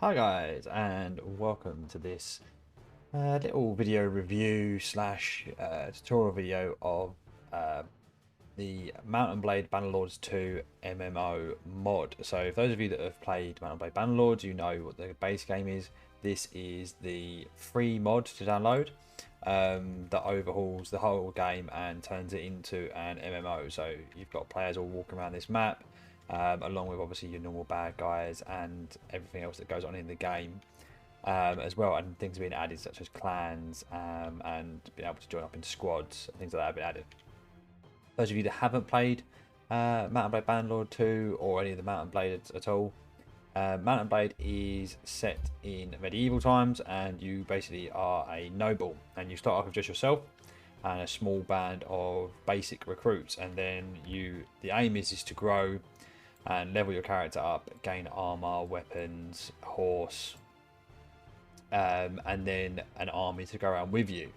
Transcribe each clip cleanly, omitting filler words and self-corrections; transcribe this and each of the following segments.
Hi guys, and welcome to this little video review slash tutorial video of the Mount Blade Bannerlord II MMO Mod. So for those of you that have played Mount Blade Bannerlord, you know what the base game is. This is the free mod to download that overhauls the whole game and turns it into an MMO. So you've got players all walking around this map, along with obviously your normal bad guys and everything else that goes on in the game as well. And things have been added such as clans and being able to join up into squads, things like that have been added. Those of you that haven't played Mount Blade Bannerlord 2 or any of the Mount Blade at all, Mount Blade is set in medieval times, and you basically are a noble, and you start off with just yourself and a small band of basic recruits, and then the aim is to grow and level your character up, gain armor, weapons, horse, and then an army to go around with you.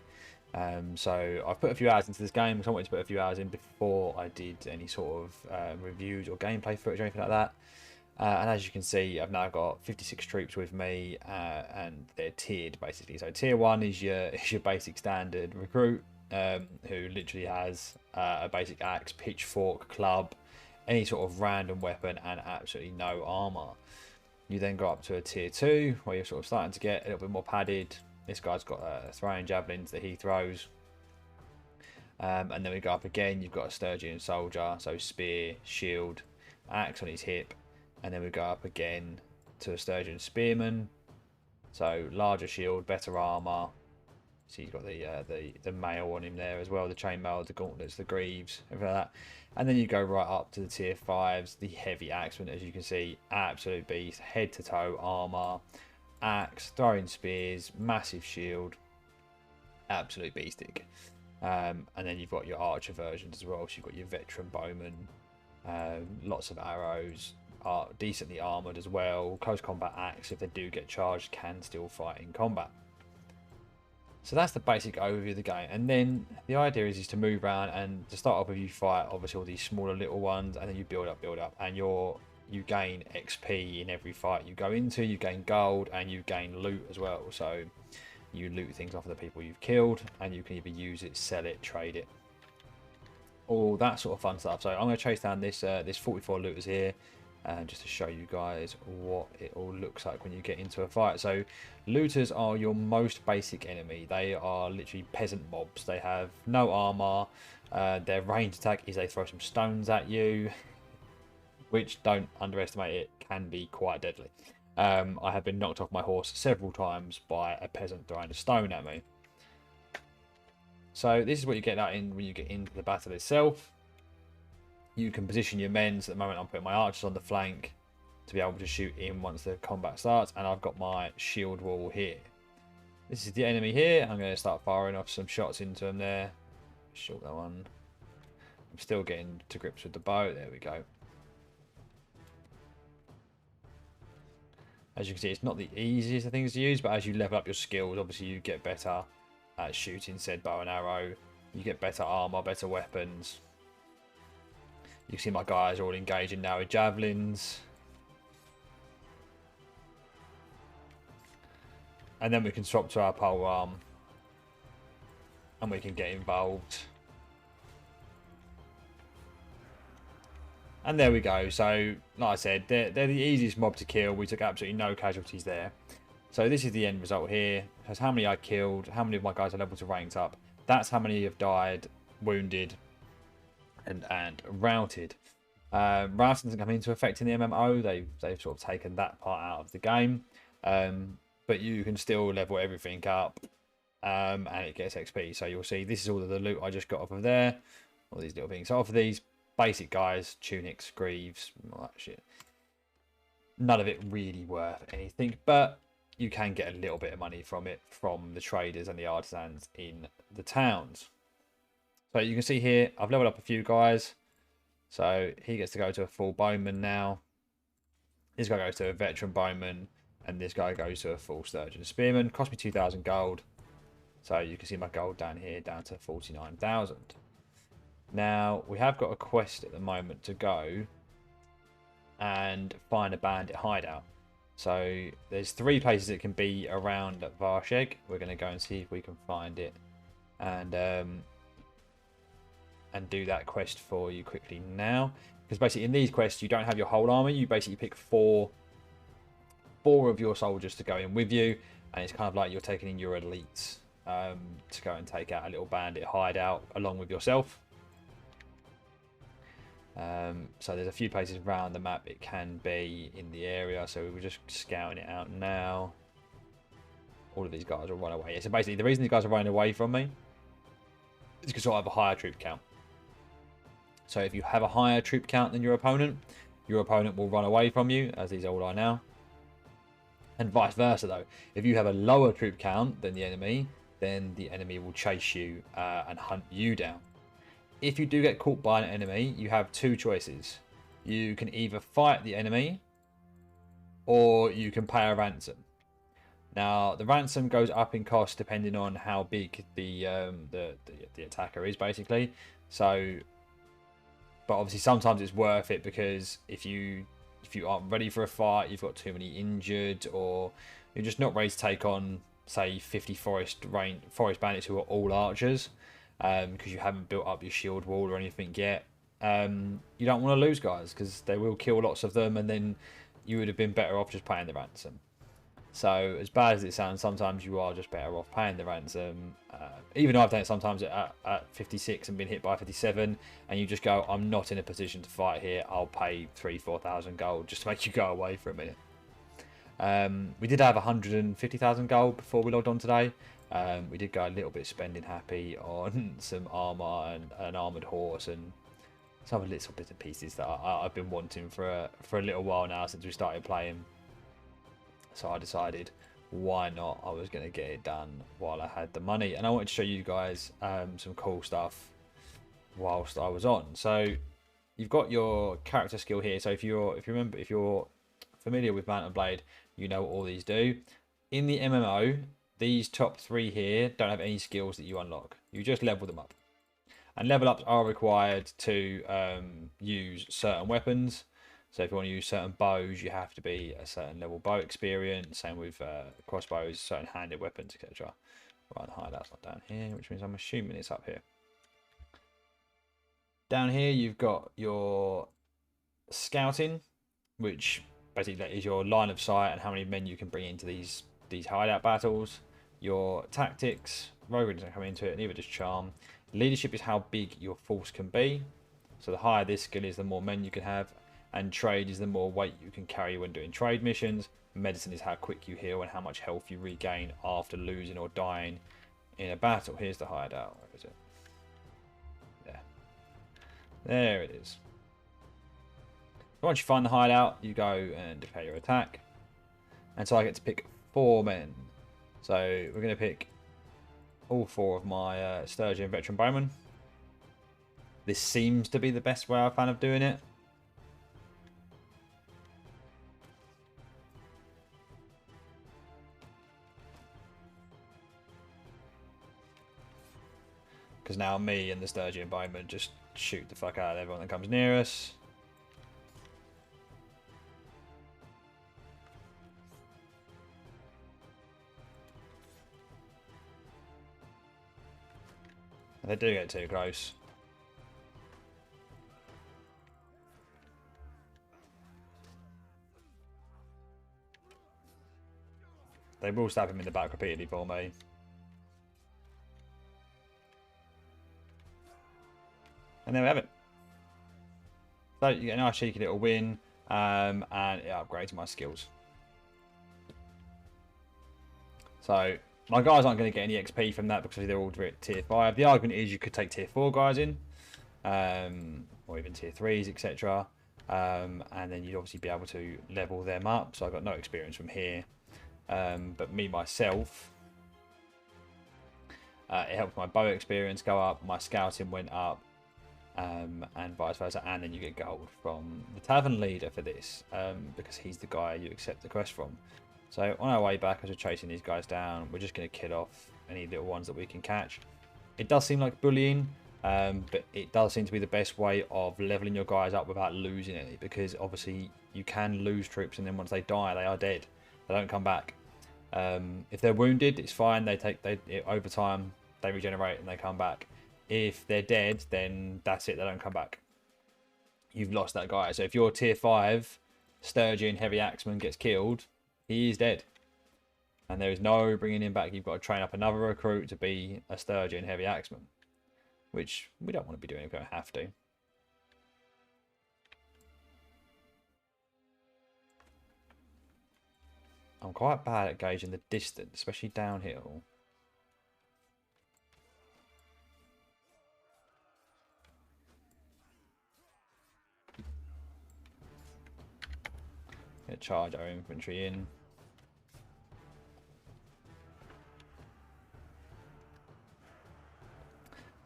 So I've put a few hours into this game because I wanted to put a few hours in before I did any sort of reviews or gameplay footage or anything like that. And as you can see, I've now got 56 troops with me, and they're tiered basically. So tier 1 is your basic standard recruit, who literally has a basic axe, pitchfork, club, any sort of random weapon, and absolutely no armor. You then go up to a tier 2 where you're sort of starting to get a little bit more padded. This guy's got throwing javelins that he throws. And then we go up again, you've got a Sturgian soldier, so spear, shield, axe on his hip. And then we go up again to a Sturgian spearman, so larger shield, better armor. So you've got the mail on him there as well, the chainmail, the gauntlets, the greaves, everything like that. And then you go right up to the tier 5s, the heavy axeman, as you can see, absolute beast, head to toe armor, axe, throwing spears, massive shield, absolute beastic. And then you've got your archer versions as well. So you've got your veteran bowman, lots of arrows, are decently armored as well. Close combat axe, if they do get charged, can still fight in combat. So that's the basic overview of the game, and then the idea is to move around, and to start off with you fight obviously all these smaller little ones, and then you build up, and you gain XP in every fight you go into. You gain gold and you gain loot as well. So you loot things off of the people you've killed, and you can either use it, sell it, trade it, all that sort of fun stuff. So I'm going to chase down this 44 looters here, just to show you guys what it all looks like when you get into a fight. So looters are your most basic enemy. They are literally peasant mobs. They have no armor. Their range attack is they throw some stones at you, which, don't underestimate it, can be quite deadly. I have been knocked off my horse several times by a peasant throwing a stone at me. So this is what you get out in when you get into the battle itself. You can position your men. So at the moment I'm putting my archers on the flank to be able to shoot in once the combat starts, and I've got my shield wall here. This is the enemy here. I'm going to start firing off some shots into them there. Shoot that one. I'm still getting to grips with the bow. There we go. As you can see, it's not the easiest of things to use, but as you level up your skills, obviously you get better at shooting said bow and arrow. You get better armor, better weapons. You can see my guys are all engaging now with javelins. And then we can swap to our pole arm, and we can get involved. And there we go. So, like I said, they're the easiest mob to kill. We took absolutely no casualties there. So this is the end result here. That's how many I killed, how many of my guys are level to ranked up. That's how many have died, wounded, and routed. Routing doesn't come into effect in the MMO. They've sort of taken that part out of the game. But you can still level everything up, and it gets XP. So you'll see this is all of the loot I just got off of there. All these little things. So off of these basic guys, tunics, greaves, all that shit. None of it really worth anything, but you can get a little bit of money from it from the traders and the artisans in the towns. So you can see here, I've leveled up a few guys. So he gets to go to a full bowman now. This guy goes to a veteran bowman, and this guy goes to a full Sturgian spearman. Cost me 2,000 gold. So you can see my gold down here, down to 49,000. Now, we have got a quest at the moment to go and find a bandit hideout. So there's 3 places it can be around Varsheg. We're going to go and see if we can find it and do that quest for you quickly now. Because basically in these quests you don't have your whole army. You basically pick four of your soldiers to go in with you, and it's kind of like you're taking in your elites to go and take out a little bandit hideout along with yourself. So there's a few places around the map it can be in the area, so we're just scouting it out now. All of these guys will run away. Yeah, so basically the reason these guys are running away from me is because I have a higher troop count. So if you have a higher troop count than your opponent will run away from you, as these all are now. And vice versa though. If you have a lower troop count than the enemy, then the enemy will chase you and hunt you down. If you do get caught by an enemy, you have 2 choices. You can either fight the enemy, or you can pay a ransom. Now, the ransom goes up in cost depending on how big the attacker is, basically. So, but obviously sometimes it's worth it, because if you aren't ready for a fight, you've got too many injured, or you're just not ready to take on, say, 50 forest bandits who are all archers, because you haven't built up your shield wall or anything yet. You don't want to lose guys, because they will kill lots of them, and then you would have been better off just paying the ransom. So as bad as it sounds, sometimes you are just better off paying the ransom. Even though I've done it sometimes at 56 and been hit by 57, and you just go, I'm not in a position to fight here, I'll pay 3,000-4,000 gold just to make you go away for a minute. We did have 150,000 gold before we logged on today. We did go a little bit spending happy on some armor and an armored horse and some little bits and pieces that I've been wanting for a little while now, since we started playing. So I decided, why not? I was going to get it done while I had the money, and I wanted to show you guys some cool stuff whilst I was on. So you've got your character skill here. So if you're familiar with Mount Blade, you know what all these do. In the MMO, these top 3 here don't have any skills that you unlock. You just level them up, and level ups are required to use certain weapons. So if you want to use certain bows, you have to be a certain level bow experience. Same with crossbows, certain handed weapons, etc. Right, the hideout's not down here, which means I'm assuming it's up here. Down here, you've got your scouting, which basically is your line of sight and how many men you can bring into these hideout battles. Your tactics, rogue doesn't come into it, neither does charm. Leadership is how big your force can be. So the higher this skill is, the more men you can have. And trade is the more weight you can carry when doing trade missions. Medicine is how quick you heal and how much health you regain after losing or dying in a battle. Here's the hideout. Where is it? There. There it is. Once you find the hideout, you go and declare your attack. And so I get to pick 4 men. So we're going to pick all 4 of my Sturgeon Veteran Bowmen. This seems to be the best way I found of doing it. Because now me and the Sturgeon Bowmen just shoot the fuck out of everyone that comes near us. If they do get too close, they will stab him in the back repeatedly for me. And there we have it. So you get a nice cheeky little win, and it upgrades my skills. So my guys aren't going to get any XP from that because they're all tier 5. The argument is you could take tier 4 guys in, or even tier 3s, etc. And then you'd obviously be able to level them up. So I got no experience from here. But me, myself, it helped my bow experience go up, my scouting went up, and vice versa. And then you get gold from the tavern leader for this, because he's the guy you accept the quest from. So on our way back, as we're chasing these guys down, we're just going to kill off any little ones that we can catch. It does seem like bullying, But it does seem to be the best way of leveling your guys up without losing any, because obviously you can lose troops and then once they die, they are dead. They don't come back. If they're wounded, it's fine. Over time they regenerate and they come back. If they're dead, then that's it. They don't come back. You've lost that guy. So if your tier 5 Sturgeon Heavy Axeman gets killed, he is dead. And there is no bringing him back. You've got to train up another recruit to be a Sturgeon Heavy Axeman, which we don't want to be doing if we don't have to. I'm quite bad at gauging the distance, especially downhill. Gonna charge our infantry in.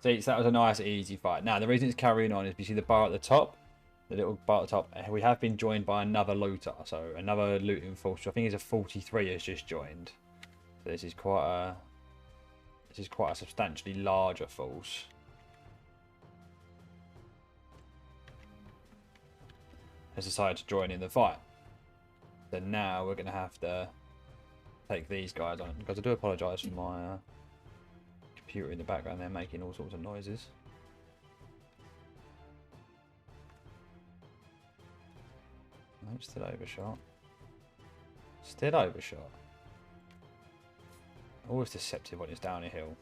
See, so that was a nice, easy fight. Now, the reason it's carrying on is you see the bar at the top, the little bar at the top. We have been joined by another looter, so another looting force. I think it's a 43 has just joined. So this is quite a substantially larger force. Has decided to join in the fight. So now we're going to have to take these guys on. Because I do apologise for my computer in the background. They're making all sorts of noises. No, still overshot. Still overshot. Always deceptive when it's down a hill.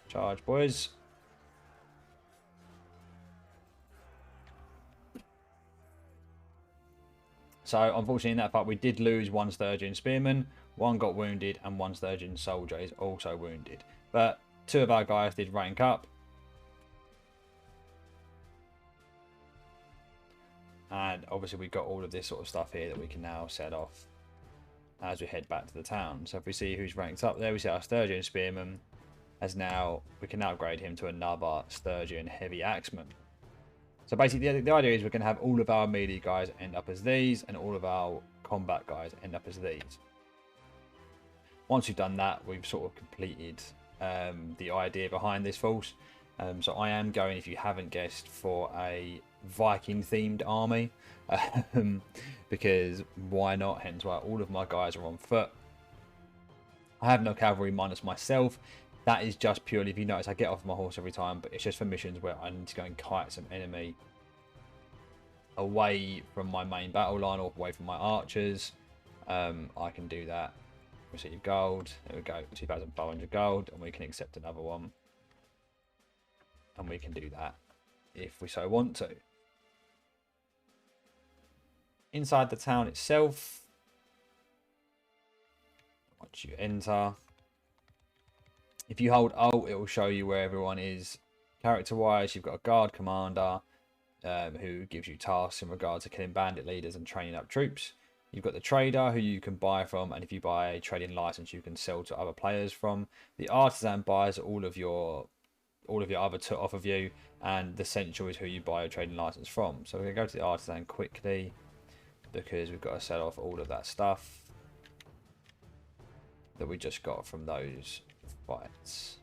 Charge, boys. So, unfortunately, in that fight, we did lose one Sturgeon Spearman, one got wounded, and one Sturgeon Soldier is also wounded. But 2 of our guys did rank up. And obviously, we've got all of this sort of stuff here that we can now set off as we head back to the town. So, if we see who's ranked up there, we see our Sturgeon Spearman. We can now upgrade him to another Sturgeon Heavy Axeman. So basically the idea is we're going to have all of our melee guys end up as these and all of our combat guys end up as these. Once we've done that, we've sort of completed the idea behind this force. So I am going, if you haven't guessed, for a Viking themed army because why not, hence why all of my guys are on foot. I have no cavalry minus myself. That is just purely, if you notice, I get off my horse every time, but it's just for missions where I need to go and kite some enemy away from my main battle line or away from my archers. I can do that. Receive gold. There we go, 2,500 gold, and we can accept another one. And we can do that if we so want to. Inside the town itself, once you enter, if you hold Alt, it will show you where everyone is character-wise. You've got a guard commander who gives you tasks in regards to killing bandit leaders and training up troops. You've got the trader who you can buy from, and if you buy a trading license, you can sell to other players from. The artisan buys all of your other off of you, and the central is who you buy a trading license from. So we're going to go to the artisan quickly because we've got to sell off all of that stuff that we just got from those fights.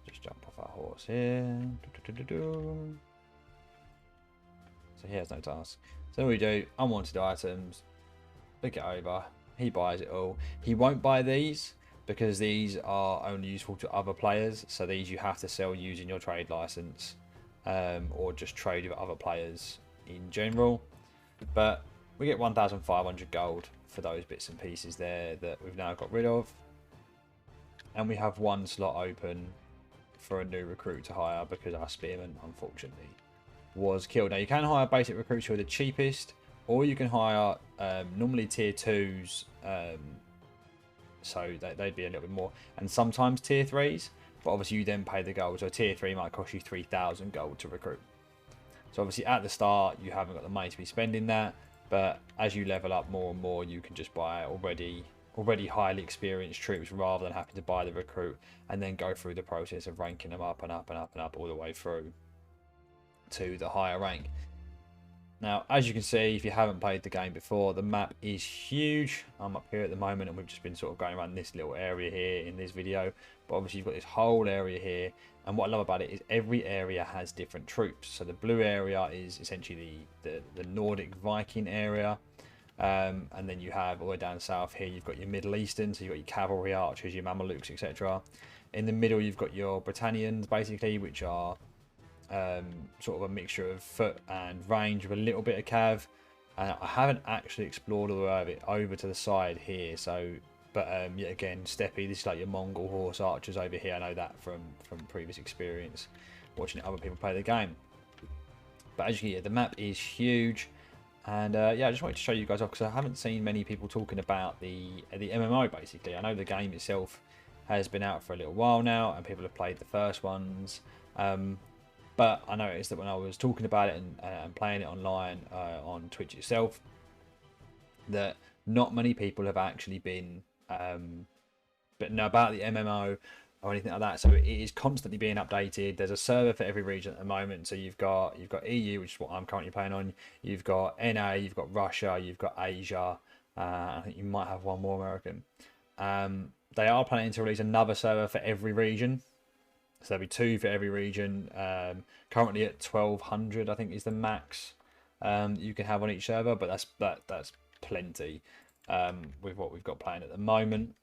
Just jump off our horse here. So he has no task. So we do unwanted items. Look it over. He buys it all. He won't buy these because these are only useful to other players. So these you have to sell using your trade license, or just trade with other players in general. But we get 1,500 gold for those bits and pieces there that we've now got rid of. And we have one slot open for a new recruit to hire because our spearman, unfortunately, was killed. Now, you can hire basic recruits who are the cheapest, or you can hire normally tier 2s, so they'd be a little bit more, and sometimes tier 3s, but obviously you then pay the gold. So tier 3 might cost you 3,000 gold to recruit. So obviously at the start, you haven't got the money to be spending that. But as you level up more and more, you can just buy already already highly experienced troops rather than having to buy the recruit and then go through the process of ranking them up and up and up and up all the way through to the higher rank. Now, as you can see, if you haven't played the game before, the map is huge. I'm up here at the moment and we've just been sort of going around this little area here in this video. But obviously you've got this whole area here. And what I love about it is every area has different troops. So the blue area is essentially the Nordic Viking area. And then you have all the way down south here, you've got your Middle Eastern. So you've got your cavalry archers, your Mamelukes, etc. In the middle, you've got your Britannians, basically, which are sort of a mixture of foot and range with a little bit of cav. I haven't actually explored all of it over to the side here, so but yet again, steppy, this is like your Mongol horse archers over here. I know that from previous experience watching other people play the game. But as you can hear, the map is huge, and yeah, I just wanted to show you guys off because I haven't seen many people talking about the MMO. Basically, I know the game itself has been out for a little while now and people have played the first ones, but I noticed that when I was talking about it and playing it online on Twitch itself, that not many people have actually been but know about the MMO or anything like that. So it is constantly being updated. There's a server for every region at the moment. So you've got EU, which is what I'm currently playing on. You've got NA, you've got Russia, you've got Asia. I think you might have one more American. They are planning to release another server for every region. So there'll be 2 for every region. Currently at 1200, I think is the max you can have on each server, but that's plenty with what we've got playing at the moment.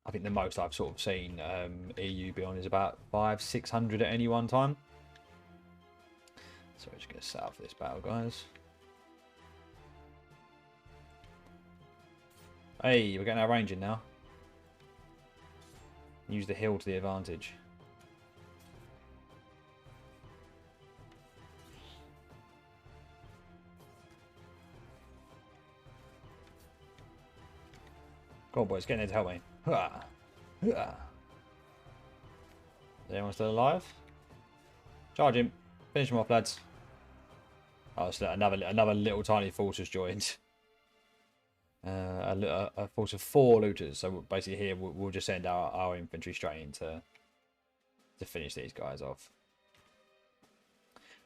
I think the most I've sort of seen EU be on is about 500-600 at any one time. So we're just going to set up for this battle, guys. Hey, we're getting our range in now. Use the hill to the advantage. Go on, boys, get in there to help me. Is anyone still alive? Charge him. Finish him off, lads. Oh, so another little tiny force has joined. A force of 4 looters. So basically here we'll just send our infantry straight in to finish these guys off.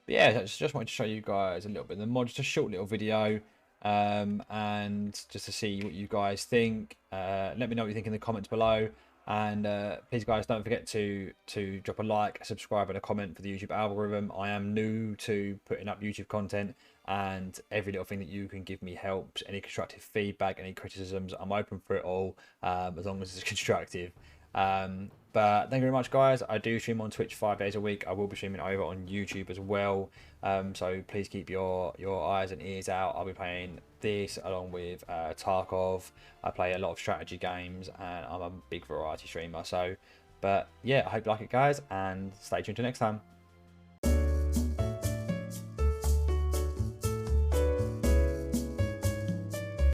But yeah, I just wanted to show you guys a little bit of the mod. Just a short little video. And just to see what you guys think. Let me know what you think in the comments below, and please guys don't forget to drop a like, subscribe and a comment for the YouTube algorithm. I am new to putting up YouTube content, and every little thing that you can give me helps. Any constructive feedback, any criticisms, I'm open for it all, as long as it's constructive. But thank you very much, guys. I do stream on Twitch 5 days a week. I will be streaming over on YouTube as well. So please keep your eyes and ears out. I'll be playing this along with Tarkov. I play a lot of strategy games, and I'm a big variety streamer. So, but yeah, I hope you like it, guys, and stay tuned till next time.